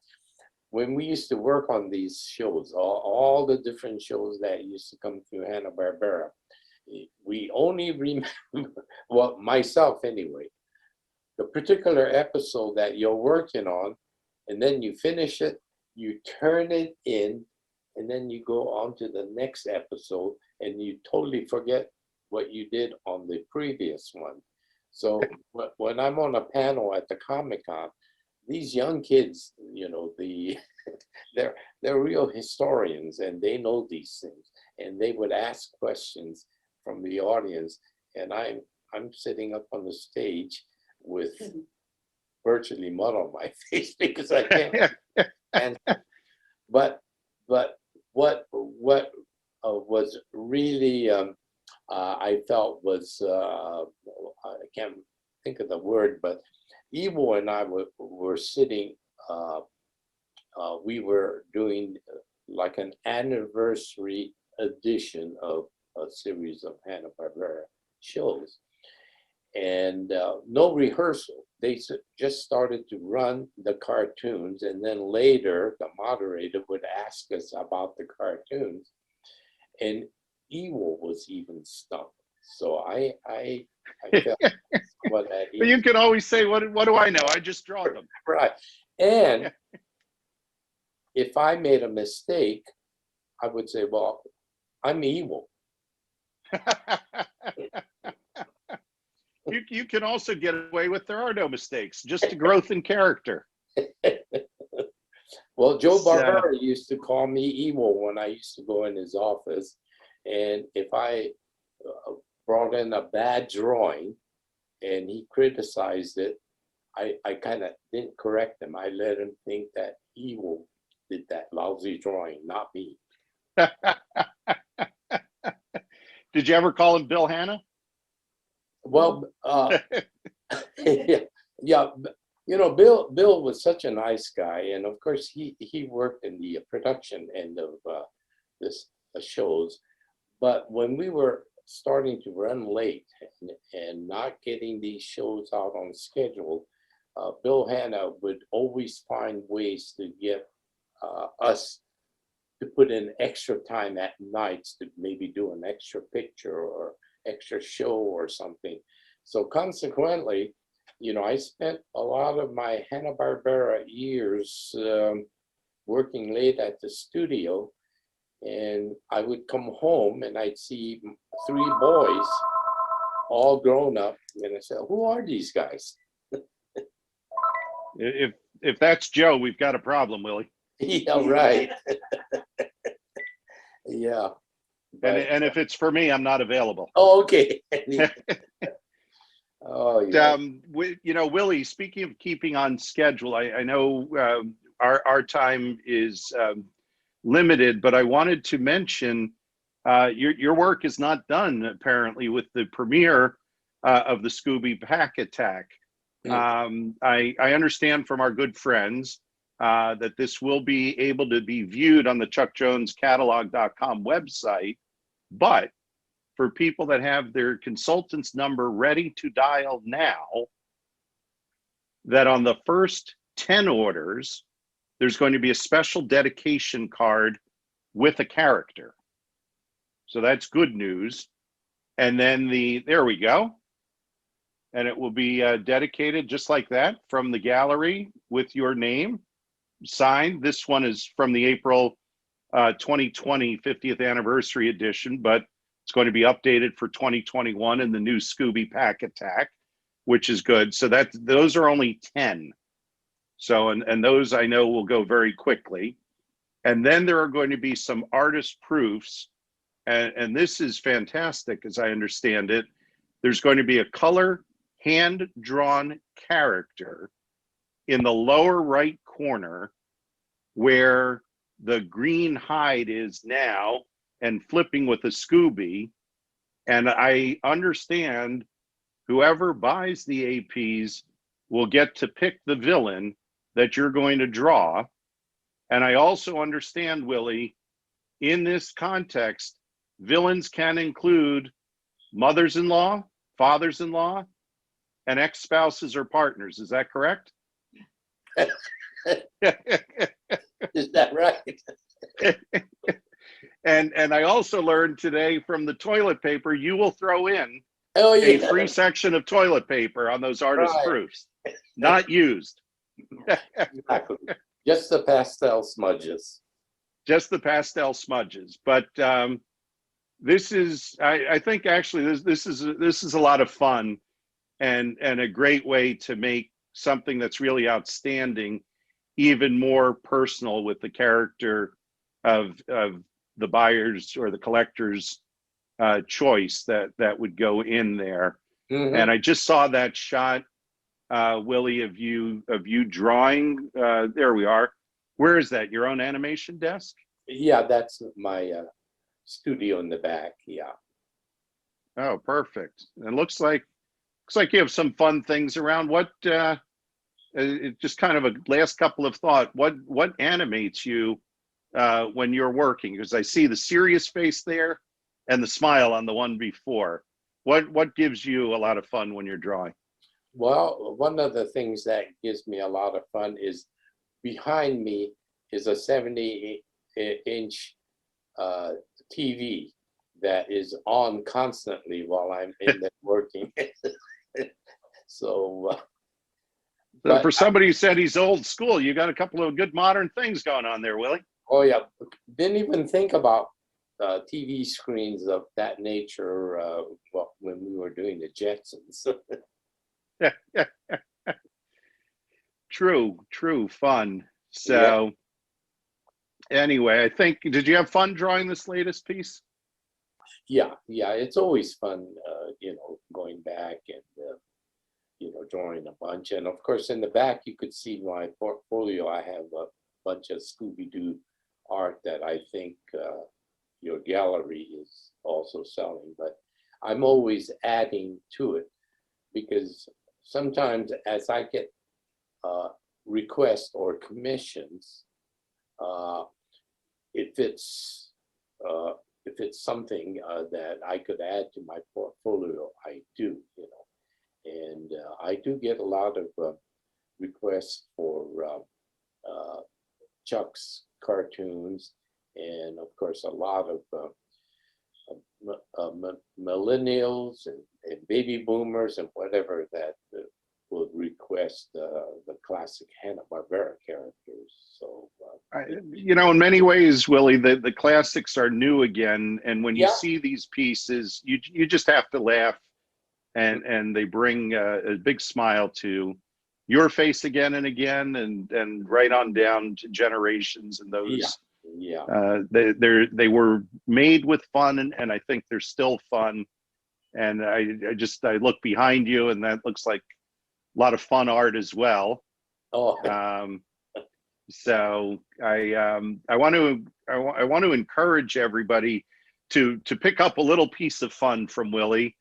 [SPEAKER 2] when we used to work on these shows, all the different shows that used to come through Hanna-Barbera, we only remember, well, myself anyway, the particular episode that you're working on, and then you finish it, you turn it in, and then you go on to the next episode, and you totally forget what you did on the previous one. So when I'm on a panel at the Comic-Con, these young kids, you know, they're real historians, and they know these things, and they would ask questions from the audience, and I'm sitting up on the stage with virtually mud on my face because I can't. And but what was really I felt was I can't think of the word, but Evo and I were sitting. We were doing like an anniversary edition of a series of Hanna-Barbera shows, and no rehearsal. They just started to run the cartoons, and then later the moderator would ask us about the cartoons, and Ewo was even stumped. So I felt what that.
[SPEAKER 1] But you can always say, what do I know? I just draw them.
[SPEAKER 2] Right. And if I made a mistake, I would say, well, I'm evil.
[SPEAKER 1] You can also get away with there are no mistakes, just a growth in character.
[SPEAKER 2] Well, Joe Barbera used to call me evil when I used to go in his office. And if I brought in a bad drawing and he criticized it, I kind of didn't correct him. I let him think that evil did that lousy drawing, not me.
[SPEAKER 1] Did you ever call him Bill Hanna?
[SPEAKER 2] Well, yeah, you know, Bill was such a nice guy, and of course he worked in the production end of this shows. But when we were starting to run late and not getting these shows out on schedule, Bill Hanna would always find ways to get us to put in extra time at nights to maybe do an extra picture or extra show or something. So consequently, you know, I spent a lot of my Hanna-Barbera years working late at the studio, and I would come home and I'd see 3 boys, all grown up, and I said, "Who are these guys?"
[SPEAKER 1] If that's Joe, we've got a problem, Willie.
[SPEAKER 2] Yeah, right. Yeah.
[SPEAKER 1] And if it's for me, I'm not available.
[SPEAKER 2] Oh, okay. Oh, yeah.
[SPEAKER 1] Willie, speaking of keeping on schedule, I know our time is limited, but I wanted to mention your work is not done apparently with the premiere of the Scooby Pack Attack. I understand from our good friends that this will be able to be viewed on the chuckjonescatalog.com website, but for people that have their consultant's number ready to dial now, that on the first 10 orders, there's going to be a special dedication card with a character. So that's good news. And then there we go. And it will be dedicated just like that from the gallery with your name signed. This one is from the April 2020 50th anniversary edition, but it's going to be updated for 2021 in the new Scooby Pack Attack, which is good. So those are only 10. So, and those I know will go very quickly. And then there are going to be some artist proofs. And this is fantastic as I understand it. There's going to be a color hand-drawn character in the lower right corner where the green hide is now and flipping with a Scooby. And I understand whoever buys the APs will get to pick the villain that you're going to draw. And I also understand, Willie, in this context, villains can include mothers-in-law, fathers-in-law, and ex-spouses or partners. Is that correct?
[SPEAKER 2] Is that right?
[SPEAKER 1] And I also learned today from the toilet paper, you will throw in
[SPEAKER 2] a
[SPEAKER 1] free section of toilet paper on those artist proofs, not used.
[SPEAKER 2] Exactly. Just the pastel smudges.
[SPEAKER 1] Just the pastel smudges. But this is, I think actually this is a lot of fun and a great way to make something that's really outstanding even more personal with the character of the buyer's or the collector's choice that would go in there.
[SPEAKER 2] Mm-hmm.
[SPEAKER 1] And I just saw that shot, Willie, of you drawing. There we are. Where is that? Your own animation desk?
[SPEAKER 2] Yeah, that's my studio in the back. Yeah.
[SPEAKER 1] Oh, perfect. And looks like you have some fun things around. What just kind of a last couple of thought. What animates you when you're working? Because I see the serious face there and the smile on the one before. What gives you a lot of fun when you're drawing?
[SPEAKER 2] Well, one of the things that gives me a lot of fun is behind me is a 70-inch TV that is on constantly while I'm in there working. So
[SPEAKER 1] for somebody who said he's old school, you got a couple of good modern things going on there, Willie.
[SPEAKER 2] Oh yeah, didn't even think about TV screens of that nature when we were doing the Jetsons.
[SPEAKER 1] True fun. So anyway, I think, did you have fun drawing this latest piece?
[SPEAKER 2] Yeah, it's always fun, going back and drawing a bunch. And of course, in the back, you could see my portfolio. I have a bunch of Scooby-Doo art that I think your gallery is also selling, but I'm always adding to it because sometimes as I get requests or commissions, if it's something that I could add to my portfolio, I do, and I do get a lot of requests for Chuck's cartoons, and of course a lot of millennials and baby boomers and whatever that would request the classic Hanna-Barbera characters. So
[SPEAKER 1] You know, in many ways, Willie, the classics are new again, and when you
[SPEAKER 2] Yeah.
[SPEAKER 1] see these pieces, you just have to laugh, and they bring a big smile to your face again and again, and right on down to generations and those.
[SPEAKER 2] Yeah.
[SPEAKER 1] They were made with fun, and I think they're still fun. And I look behind you, and that looks like a lot of fun art as well.
[SPEAKER 2] Oh,
[SPEAKER 1] So I want to encourage everybody to pick up a little piece of fun from Willie,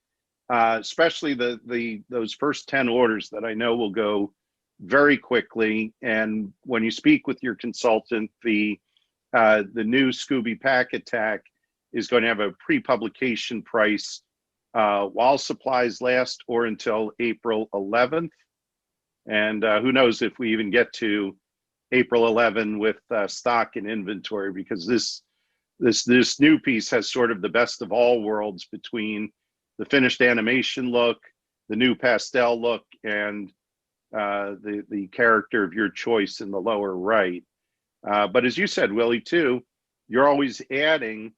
[SPEAKER 1] especially those first 10 orders that I know will go very quickly. And when you speak with your consultant, the new Scooby Pack Attack is going to have a pre-publication price while supplies last, or until April 11th. And who knows if we even get to April 11 with stock and inventory, because this new piece has sort of the best of all worlds between the finished animation look, the new pastel look, and the character of your choice in the lower right. But as you said, Willie, too, you're always adding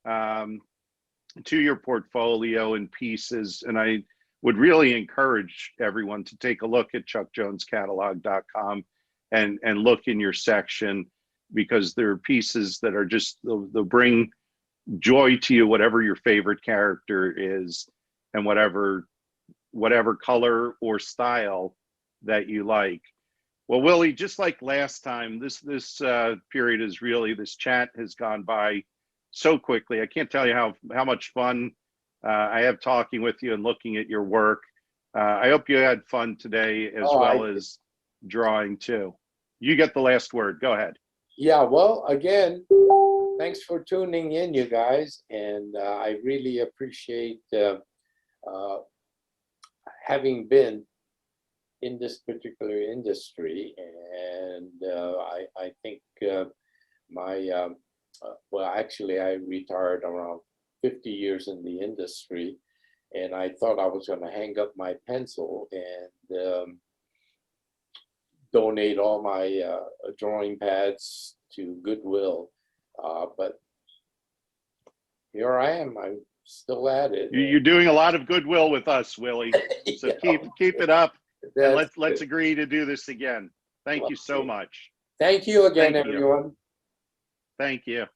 [SPEAKER 1] to your portfolio and pieces, and I would really encourage everyone to take a look at chuckjonescatalog.com and look in your section, because there are pieces that are just, they'll bring joy to you, whatever your favorite character is, and whatever color or style that you like. Well, Willie, just like last time, this period is really, this chat has gone by so quickly. I can't tell you how much fun I have talking with you and looking at your work. I hope you had fun today, as well as drawing too. You get the last word. Go ahead.
[SPEAKER 2] Yeah, well, again, thanks for tuning in, you guys. And I really appreciate having been in this particular industry. And I think well, actually, I retired around 50 years in the industry. And I thought I was going to hang up my pencil and donate all my drawing pads to Goodwill, but here I am. I'm still at it.
[SPEAKER 1] You're doing a lot of goodwill with us, Willie. So
[SPEAKER 2] Yeah.
[SPEAKER 1] keep it up, and let's
[SPEAKER 2] good.
[SPEAKER 1] agree to do this again. Thank you so much.
[SPEAKER 2] Thank you again,
[SPEAKER 1] Thank you.
[SPEAKER 2] everyone.
[SPEAKER 1] Thank you.